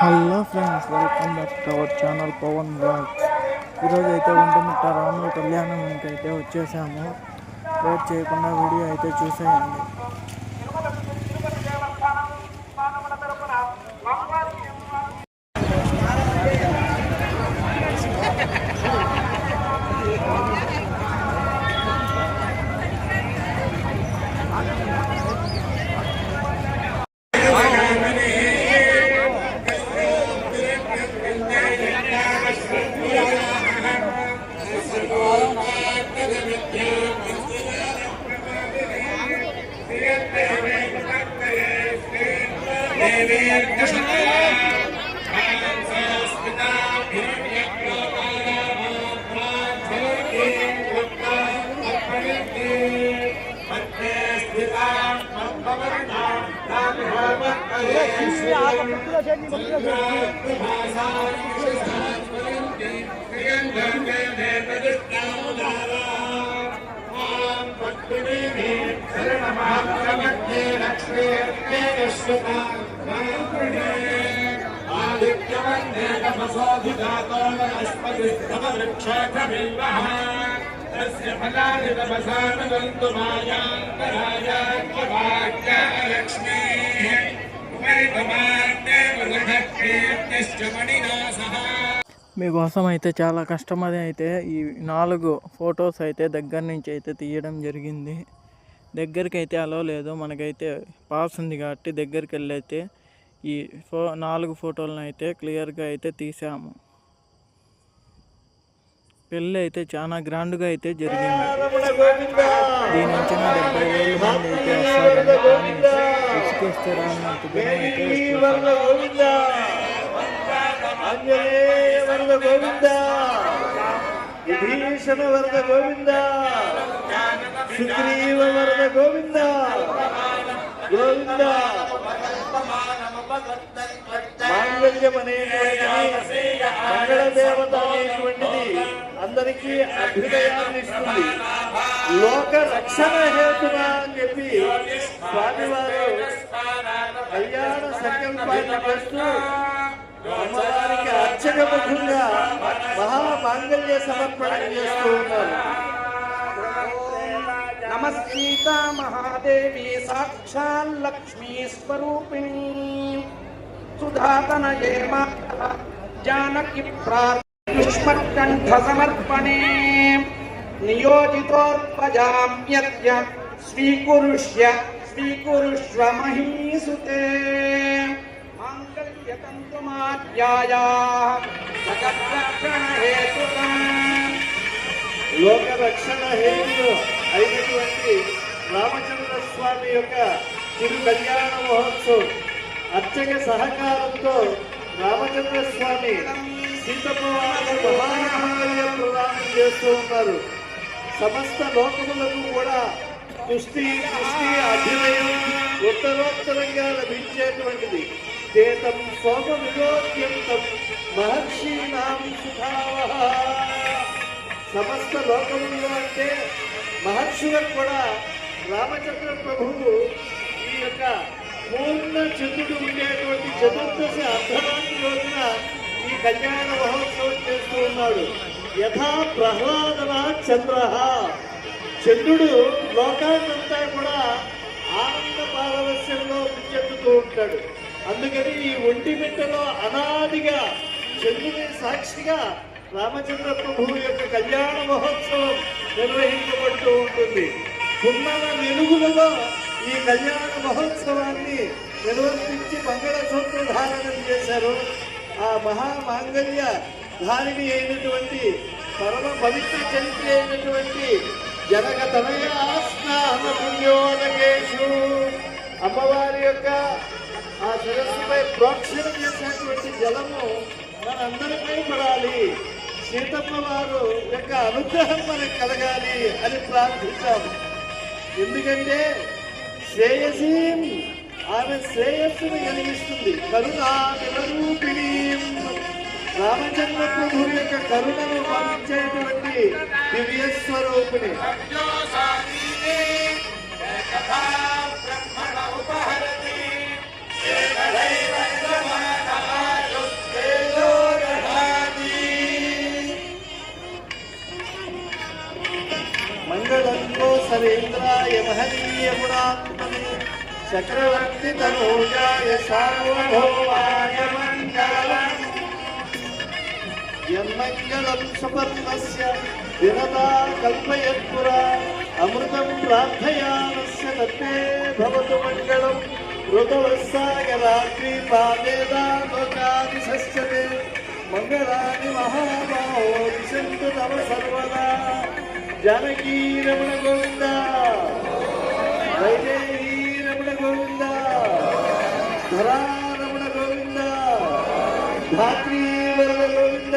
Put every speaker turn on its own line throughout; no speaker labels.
Hello friends, welcome back to our channel Pawan blogs. ఈరోజు అయితే ఒంటిమిట్ట రాముల కళ్యాణంకి అయితే వచ్చేసాము. లేట్ చేయకుండా వీడియో అయితే చూసేయండి. మీకోసం అయితే చాలా కష్టమది అయితే ఈ 4 ఫొటోస్ అయితే దగ్గర నుంచి అయితే తీయడం జరిగింది. దగ్గరికి అయితే అలో లేదు, మనకైతే పాస్ ఉంది కాబట్టి దగ్గరికి వెళ్ళి అయితే ఈ 4 ఫోటోలను అయితే క్లియర్గా అయితే తీసాము. పెళ్ళి అయితే చాలా గ్రాండ్గా అయితే జరిగింది. దీని నుంచి 70,000 మంది అయితే వస్తారని, కానీ ఇసుకేస్తారా అన్నంత జనం అయితే
ఆంజనేయ వరద గోవింద, విభీషణ వరద గోవింద, సుగ్రీవ వరద గోవింద గోవింద. మాంగళ్యం అనేటువంటిది, మంగళదేవత అనేటువంటిది అందరికీ అభ్యుదయాన్ని ఇస్తుంది. లోక రక్షణ హేతున అని చెప్పి స్వామివారు కళ్యాణ సంకల్పాన్ని చేస్తూ అమ్మవారికి అర్చక ముఖంగా మహామాంగళ్య సమర్పణ చేస్తూ ఉన్నారు.
నమస్సీతా మహాదేవి సాక్షాల్ లక్ష్మీ స్వరూపిణి సుధాతనయే మాతా జానకి పుష్పకంఠ సమర్పణే నియోజితోర్పజామ్యత్య స్వీకురుష్వ మహీసుతే
లోక రక్షణ హేతు అయినటువంటి రామచంద్ర స్వామి యొక్క తిరు కళ్యాణ మహోత్సవం అర్చక సహకారంతో రామచంద్ర స్వామి సీతమ్మ వారి మహామాంగళ్య ప్రదానం చేస్తూ ఉన్నారు. సమస్త లోకములకు కూడా పుష్టి అభినయం ఉత్తరోత్తరంగా లభించేటువంటిది. దేతం సోమ విలోక్యంతం మహర్షీనాం సుఖావహ. సమస్త లోకములు అంటే మహర్షులకు కూడా రామచంద్ర ప్రభువు ఈ యొక్క పూర్ణ చంద్రుడు ఉండేటువంటి చతుర్దశి అర్ధరాత్రి రోజున ఈ కళ్యాణ మహోత్సవం చేస్తూ ఉన్నాడు. యథా ప్రహ్లాదన చంద్ర, చంద్రుడు లోకాన్నంతా కూడా ఆనంద పారవస్యంలో ముంచెత్తుతూ ఉంటాడు. అందుకని ఈ ఒంటిమిట్టలో అనాదిగా చంద్రుని సాక్షిగా రామచంద్ర ప్రభువు యొక్క కళ్యాణ మహోత్సవం నిర్వహించబడుతూ ఉంటుంది. పున్నమ వెలుగులలో ఈ కళ్యాణ మహోత్సవాన్ని నిర్వర్తించి మంగళసూత్ర ధారణం చేశారు. ఆ మహామాంగళ్య ధారిణి అయినటువంటి పరమ పవిత్ర చరిత్ర అయినటువంటి జనక తనయ స్నాన పుణ్యోదకేషు అమ్మవారి యొక్క ఆ శిరస్సుపై ప్రోక్షణ చేసినటువంటి జలము మనందరిపై పడాలి, సీతమ్మ వారు యొక్క అనుగ్రహం మనకు కలగాలి అని ప్రార్థించాము. ఎందుకంటే శ్రేయసీ ఆమె శ్రేయస్సును కలిగిస్తుంది. కరుణా నిరూపిణి, రామచంద్ర ప్రభు యొక్క కరుణను పంపించేటువంటి దివ్య స్వరూపిణి. మహనీయ గుణాత్మనే చక్రవర్తి తనూజాయ సార్వభౌమాయ మంగళం. యన్మంగళం సుపర్ణస్య దినతా కల్పయత్పురా అమృతం ప్రార్థయానస్య తత్తే భవతు మంగళం. ఋతవస్సాగరాత్రి పాదేదాలోకాది సస్యతే మంగళాని మహాబాహో దిశంతు తవ సర్వదా. జానకీ రమణ గోవింద, వైదేహీ రమణ గోవింద, ధరా రమణ గోవింద, ధాత్రీ వరద గోవింద,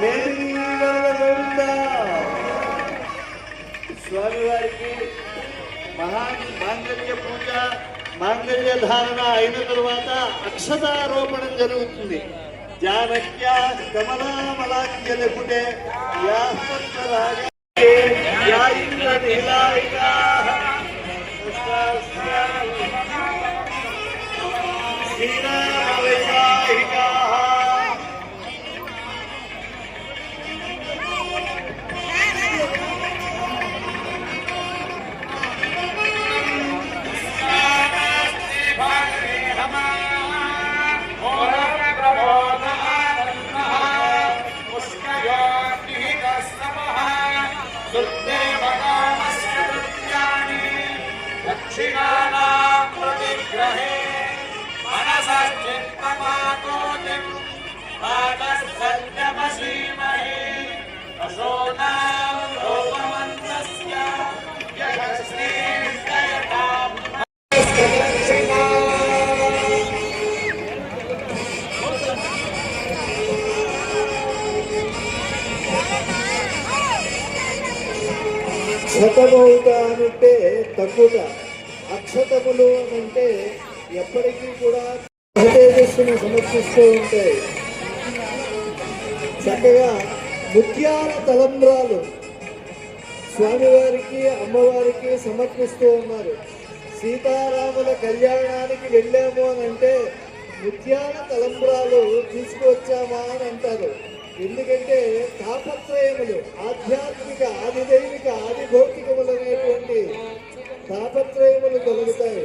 మేదినీ వరద గోవింద. స్వామివారికి మాంగళ్య పూజ మాంగళ్య ధారణ అయిన తరువాత అక్షతారోపణం జరుగుతుంది. జానక్యా కమలామలాఖ్య నిపుణే
శతమౌత అనంటే తగ్గుట, అక్షతములు అనంటే ఎప్పటికీ కూడా తేజస్సును సమర్పిస్తూ ఉంటాయి. చక్కగా ముత్యాల తలంబ్రాలు స్వామివారికి అమ్మవారికి సమర్పిస్తూ ఉన్నారు. సీతారాముల కళ్యాణానికి వెళ్ళాము అని అంటే ముత్యాల తలంబ్రాలు తీసుకువచ్చామా అని అంటారు. ఎందుకంటే తాపత్రయములు ఆధ్యాత్మిక ఆదిదైవిక ఆదిభౌతికములు అనేటువంటి తాపత్రయములు కలుగుతాయి.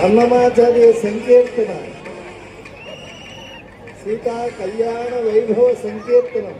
అన్నమాచార్య సంకీర్తన, సీతా కళ్యాణ వైభవ సంకీర్తనం.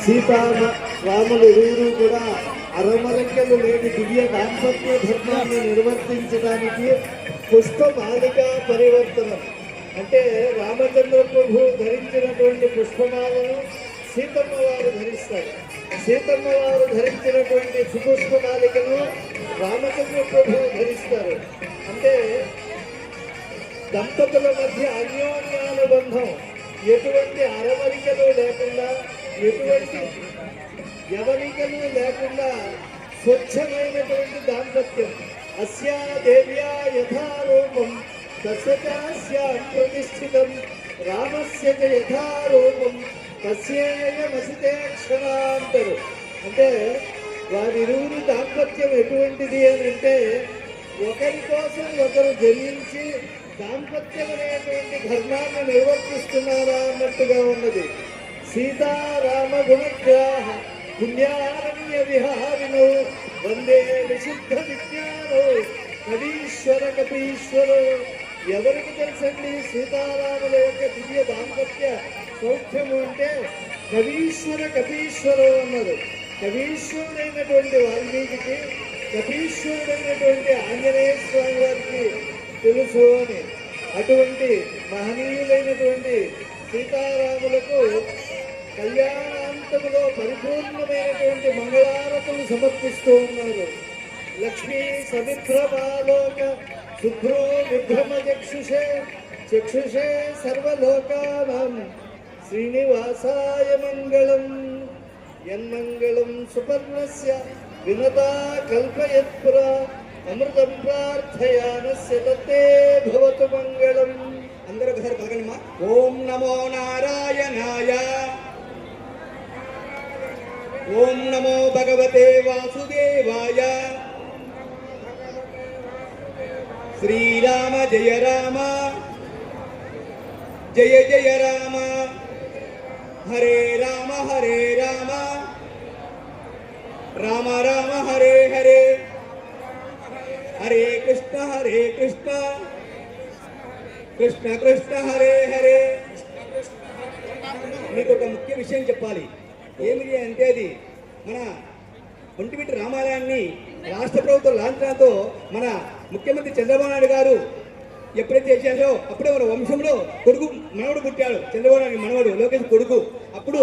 సీతా రాములు ఇరువురు కూడా అరమరకలు లేని దివ్య దాంపత్య ధర్మాన్ని నిర్వర్తించడానికి పుష్పమాలిక పరివర్తనం. అంటే రామచంద్ర ప్రభు ధరించినటువంటి పుష్పమాలను సీతమ్మ వారు ధరిస్తారు. సీతమ్మ వారు ధరించినటువంటి సుపుష్పమాలికను రామచంద్ర ప్రభు ధరిస్తారు. అంటే దంపతుల మధ్య అన్యోన్యానుబంధం, ఎటువంటి అరమరికలు లేకుండా, ఎటువంటి యవనికలు లేకుండా స్వచ్ఛమైనటువంటి దాంపత్యం. అస్యా దేవ్యా యథారూపం తస్యాస్యాం ప్రతిష్ఠితం రామస్య చ యథారూపం తస్యేయమసితే క్షణాంతరు. అంటే వారిరువురి దాంపత్యం ఎటువంటిది అని అంటే ఒకరి కోసం ఒకరు జనించి దాంపత్యం అనేటువంటి ధర్మాన్ని నిర్వర్తిస్తున్నారా అన్నట్టుగా ఉన్నది. సీతారామ గుణగ్రాహ పుణ్యారణ్య విహారిణో వందే విశుద్ధ విజ్ఞానో కవీశ్వర కపీశ్వరో. ఎవరికి తెలుసండి సీతారాముల యొక్క దివ్య దాంపత్య సౌఖ్యము అంటే కవీశ్వర కపీశ్వరో అన్నారు. కవీశ్వరుడైనటువంటి వాల్మీకి, కపీశ్వరుడైనటువంటి ఆంజనేయ స్వామి వారికి తెలుసు అని. అటువంటి మహనీయులైనటువంటి సీతారాములకు కళ్యాణాంతములో పరిపూర్ణమైనటువంటి మంగళారతులు సమర్పిస్తూ ఉన్నారు. లక్ష్మీ సవిభ్రమాలోక శుభ్రో విభ్రమ చక్షుషే చక్షుషే సర్వలోకానాం శ్రీనివాసాయ మంగళం. యన్మంగళం సుపర్ణస్య వినతా కల్పయత్పురా అమృతం ప్రార్థయానస్య తత్తే భవతు మంగళం.
అందరూ ఒకసారి పలకండిమా. ఓం నమో నారాయణాయ, ఓం నమో భగవతే వాసుదేవాయ. శ్రీరామ జయ రామ, జయ జయ రామ, హరే రామ హరే రామ, రామ రామ హరే హరే, హరే కృష్ణ కృష్ణ కృష్ణ హరే హరే. మీకు ఒక ముఖ్య విషయం చెప్పాలి. ఏమిటి అంటే అది మన ఒంటిమిట్ట రామాలయాన్ని రాష్ట్ర ప్రభుత్వం లాంఛనంతో మన ముఖ్యమంత్రి చంద్రబాబు నాయుడు గారు ఎప్పుడైతే చేశారో అప్పుడే మన వంశంలో కొడుకు మనవడు పుట్టాడు. చంద్రబాబు నాయుడు మనవడు లోకేష్ కొడుకు. అప్పుడు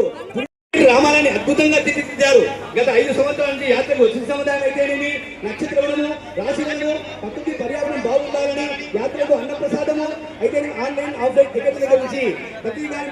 రామాలయాన్ని అద్భుతంగా తీర్చిదిద్దారు. గత 5 సంవత్సరాల నుంచి యాత్రకు వచ్చిన సముదాయం అయితేనేమి, నక్షత్రములను, రాశులను, ప్రకృతి పర్యావరణం బాగుండాలని యాత్రకు అన్నప్రసాదము అయితేనే ఆన్లైన్ ఆఫ్లైన్ టికెట్ల దగ్గర నుంచి ప్రతి దాని